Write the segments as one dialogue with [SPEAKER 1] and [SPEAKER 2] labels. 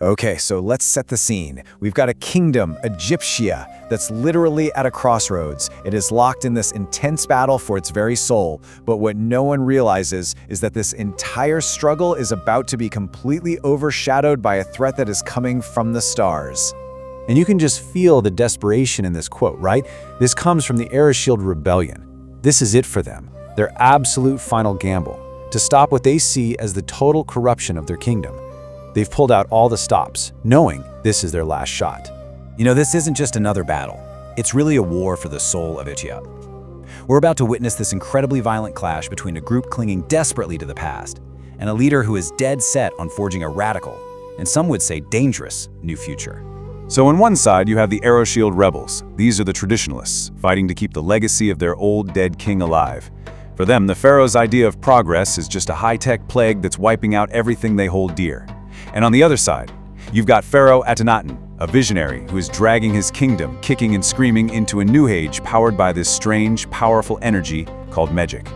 [SPEAKER 1] Okay, so let's set the scene. We've got a kingdom, Egyptia, that's literally at a crossroads. It is locked in this intense battle for its very soul. But what no one realizes is that this entire struggle is about to be completely overshadowed by a threat that is coming from the stars. And you can just feel the desperation in this quote, right? This comes from the Ereshkigal Rebellion. This is it for them, their absolute final gamble, to stop what they see as the total corruption of their kingdom. They've pulled out all the stops, knowing this is their last shot.
[SPEAKER 2] You know, this isn't just another battle. It's really a war for the soul of Egypt. We're about to witness this incredibly violent clash between a group clinging desperately to the past and a leader who is dead set on forging a radical, and some would say dangerous, new future.
[SPEAKER 3] So on one side, you have the Ereshkigal rebels. These are the traditionalists, fighting to keep the legacy of their old dead king alive. For them, the pharaoh's idea of progress is just a high-tech plague that's wiping out everything they hold dear. And on the other side, you've got Pharaoh Akhenaten, a visionary who is dragging his kingdom, kicking and screaming into a new age powered by this strange, powerful energy called magic.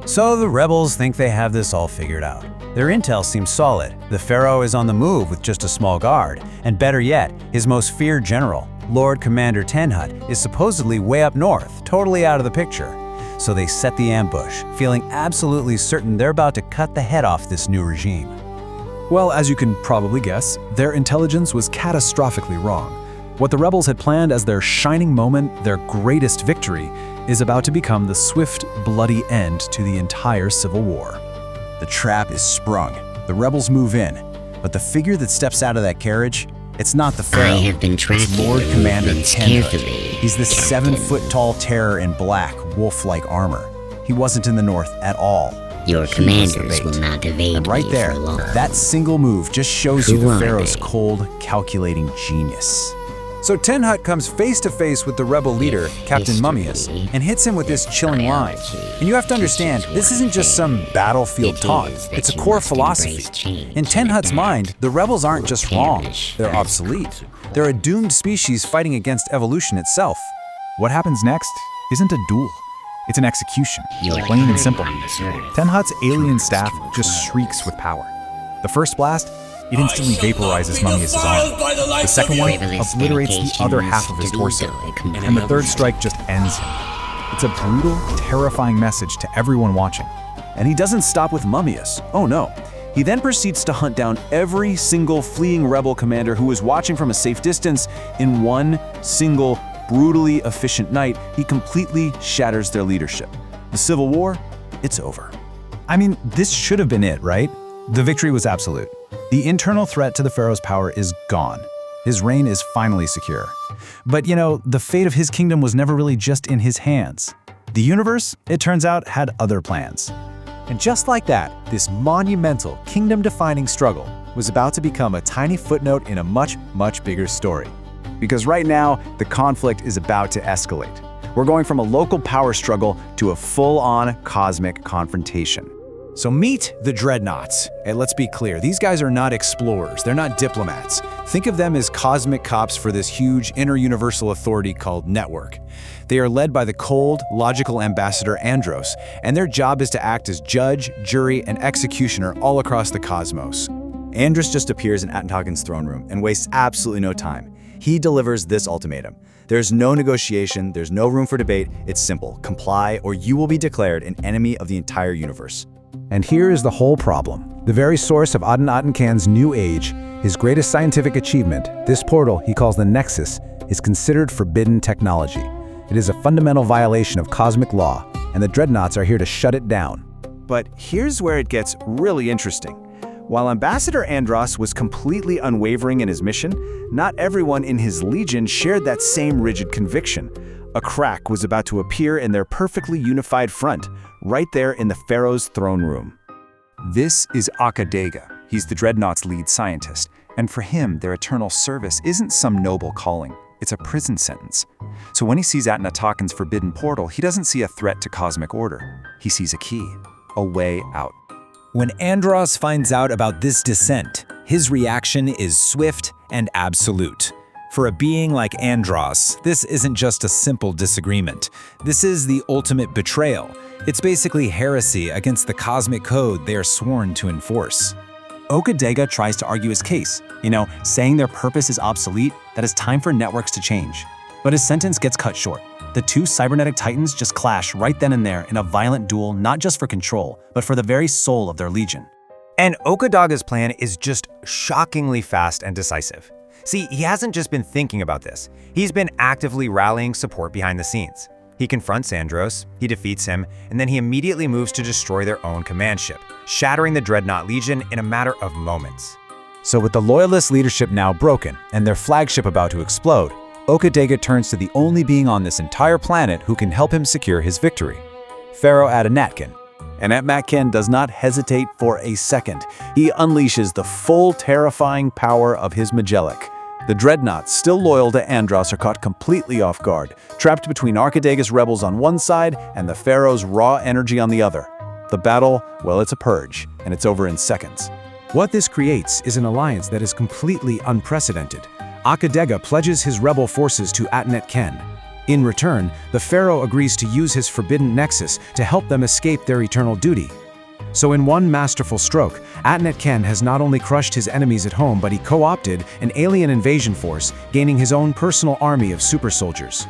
[SPEAKER 2] So the rebels think they have this all figured out. Their intel seems solid. The pharaoh is on the move with just a small guard, and better yet, his most feared general, Lord Commander Tenhut, is supposedly way up north, totally out of the picture. So they set the ambush, feeling absolutely certain they're about to cut the head off this new regime.
[SPEAKER 4] Well, as you can probably guess, their intelligence was catastrophically wrong. What the rebels had planned as their shining moment, their greatest victory, is about to become the swift, bloody end to the entire civil war.
[SPEAKER 2] The trap is sprung. The rebels move in. But the figure that steps out of that carriage, it's not the pharaoh.
[SPEAKER 5] I have been tracking
[SPEAKER 2] it's Lord Commander Tenhut.
[SPEAKER 5] carefully.
[SPEAKER 2] He's this
[SPEAKER 5] Captain.
[SPEAKER 2] 7-foot-tall terror in black, wolf-like armor. He wasn't in the north at all.
[SPEAKER 5] Your
[SPEAKER 2] He was the
[SPEAKER 5] commanders
[SPEAKER 2] bait.
[SPEAKER 5] will not evade
[SPEAKER 2] And right
[SPEAKER 5] me
[SPEAKER 2] there,
[SPEAKER 5] for long.
[SPEAKER 2] that single move just shows you
[SPEAKER 5] Who
[SPEAKER 2] the
[SPEAKER 5] are
[SPEAKER 2] pharaoh's
[SPEAKER 5] they?
[SPEAKER 2] cold, calculating genius.
[SPEAKER 1] So Tenhut comes face to face with the rebel leader, Captain Mummius,
[SPEAKER 5] History.
[SPEAKER 1] and hits him with this chilling line. And you have to understand, this isn't just some battlefield taunt. It's a core philosophy. In Tenhut's mind, the rebels aren't just wrong, they're obsolete. They're a doomed species fighting against evolution itself.
[SPEAKER 4] What happens next isn't a duel. It's an execution,
[SPEAKER 5] Your
[SPEAKER 4] plain and
[SPEAKER 5] time
[SPEAKER 4] simple.
[SPEAKER 5] on this earth
[SPEAKER 4] Tenhut's alien staff just shrieks with power. The first blast, it instantly vaporizes Mummius' arm. The second one obliterates the other half of his torso. And the third strike just ends him. It's a brutal, terrifying message to everyone watching.
[SPEAKER 3] And he doesn't stop with Mummius. Oh no. He then proceeds to hunt down every single fleeing rebel commander who was watching from a safe distance. In one single, brutally efficient night, he completely shatters their leadership. The Civil War, it's over.
[SPEAKER 4] I mean, this should have been it, right? The victory was absolute. The internal threat to the pharaoh's power is gone. His reign is finally secure. But you know, the fate of his kingdom was never really just in his hands. The universe, it turns out, had other plans.
[SPEAKER 1] And just like that, this monumental, kingdom-defining struggle was about to become a tiny footnote in a much, much bigger story. Because right now, the conflict is about to escalate. We're going from a local power struggle to a full-on cosmic confrontation.
[SPEAKER 2] So meet the Dreadnoughts. And let's be clear, these guys are not explorers, they're not diplomats. Think of them as cosmic cops for this huge inter-universal authority called Network. They are led by the cold, logical ambassador Andros, and their job is to act as judge, jury, and executioner all across the cosmos.
[SPEAKER 1] Andros just appears in Akhenaten's throne room and wastes absolutely no time. He delivers this ultimatum. There's no negotiation, there's no room for debate, it's simple. Comply or you will be declared an enemy of the entire universe.
[SPEAKER 4] And here is the whole problem. The very source of Akhenaten's new age, his greatest scientific achievement, this portal he calls the Nexus, is considered forbidden technology. It is a fundamental violation of cosmic law, and the Dreadnoughts are here to shut it down.
[SPEAKER 1] But here's where it gets really interesting. While Ambassador Andros was completely unwavering in his mission, not everyone in his legion shared that same rigid conviction. A crack was about to appear in their perfectly unified front, right there in the Pharaoh's throne room.
[SPEAKER 3] This is Akhenaten. He's the Dreadnought's lead scientist. And for him, their eternal service isn't some noble calling. It's a prison sentence. So when he sees Akhenaten's forbidden portal, he doesn't see a threat to cosmic order. He sees a key, a way out.
[SPEAKER 2] When Andros finds out about this descent, his reaction is swift and absolute. For a being like Andros, this isn't just a simple disagreement. This is the ultimate betrayal. It's basically heresy against the cosmic code they are sworn to enforce. Okadega tries to argue his case, saying their purpose is obsolete, that it's time for networks to change. But his sentence gets cut short. The two cybernetic titans just clash right then and there in a violent duel, not just for control, but for the very soul of their legion.
[SPEAKER 5] And Okadaga's plan is just shockingly fast and decisive. See, he hasn't just been thinking about this. He's been actively rallying support behind the scenes. He confronts Andros, he defeats him, and then he immediately moves to destroy their own command ship, shattering the Dreadnought Legion in a matter of moments.
[SPEAKER 1] So with the Loyalist leadership now broken and their flagship about to explode, Okadega turns to the only being on this entire planet who can help him secure his victory, Pharaoh Adenatkin.
[SPEAKER 3] And Atmatkin does not hesitate for a second. He unleashes the full terrifying power of his Magellic. The dreadnoughts, still loyal to Andros, are caught completely off guard, trapped between Archidega's rebels on one side and the Pharaoh's raw energy on the other. The battle, well, it's a purge, and it's over in seconds.
[SPEAKER 4] What this creates is an alliance that is completely unprecedented. Akadega pledges his rebel forces to Atnet-Ken. In return, the Pharaoh agrees to use his forbidden nexus to help them escape their eternal duty. So in one masterful stroke, Atnet-Ken has not only crushed his enemies at home, but he co-opted an alien invasion force, gaining his own personal army of super soldiers.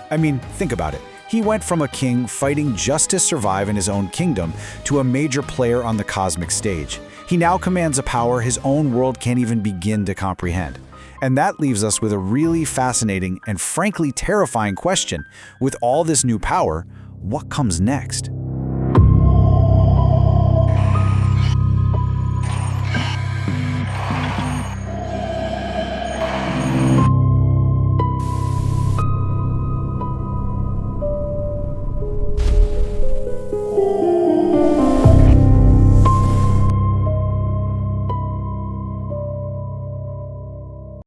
[SPEAKER 1] I mean, think about it. He went from a king fighting just to survive in his own kingdom to a major player on the cosmic stage. He now commands a power his own world can't even begin to comprehend. And that leaves us with a really fascinating and frankly terrifying question. With all this new power, what comes next?